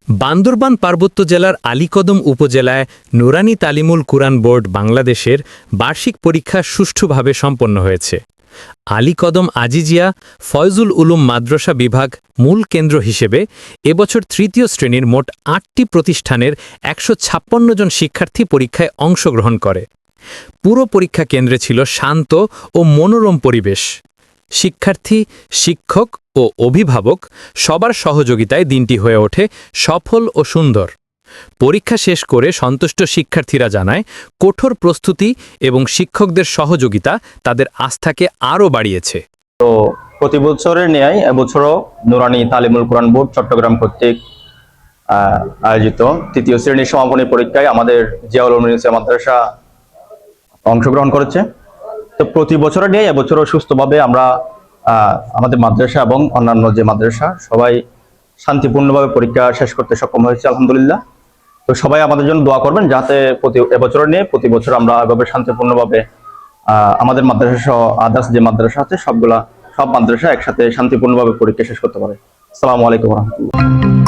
বান্দরবান পার্বত্য জেলার আলীকদম উপজেলায় নুরানি তালিমুল কুরআন বোর্ড বাংলাদেশের বার্ষিক পরীক্ষা সুষ্ঠুভাবে সম্পন্ন হয়েছে। আলীকদম আজিজিয়া ফয়জুল উলুম মাদ্রাসা বিভাগ মূল কেন্দ্র হিসেবে এবছর তৃতীয় শ্রেণীর মোট ৮টি প্রতিষ্ঠানের ১৫৬ জন শিক্ষার্থী পরীক্ষায় অংশগ্রহণ করে। পুরো পরীক্ষা কেন্দ্রে ছিল শান্ত ও মনোরম পরিবেশ। শিক্ষার্থী, শিক্ষক ও অভিভাবক সবার সহযোগিতায় দিনটি হয়ে ওঠে সফল ও সুন্দর। পরীক্ষা শেষ করে সন্তুষ্ট শিক্ষার্থীরা জানায়, কঠোর প্রস্তুতি এবং শিক্ষকদের সহযোগিতা তাদের আস্থাকে আরও বাড়িয়েছে। তো প্রতি বছরের ন্যায় এবছরও নুরানি তালিমুল কুরআন বোর্ড চট্টগ্রাম কর্তৃক আয়োজিত তৃতীয় শ্রেণীর সমাপনী পরীক্ষায় আমাদের জিয়াউল উলুম মাদ্রাসা অংশগ্রহণ করেছে। তো প্রতি বছরের ন্যায় এবছরও সুস্থভাবে আমরা আমাদের মাদ্রাসা এবং অন্যান্য যে মাদ্রাসা সবাই শান্তিপূর্ণভাবে পরীক্ষা শেষ করতে সক্ষম হয়েছে, আলহামদুলিল্লাহ। তো সবাই আমাদের জন্য দোয়া করবেন, যাতে এবছরের নিয়ে প্রতি বছর আমরা এভাবে শান্তিপূর্ণভাবে আমাদের মাদ্রাসা সহ আদার্স যে মাদ্রাসা আছে সব মাদ্রাসা একসাথে শান্তিপূর্ণভাবে পরীক্ষা শেষ করতে পারে। আসসালামু আলাইকুম ওয়া রাহমাতুল্লাহ।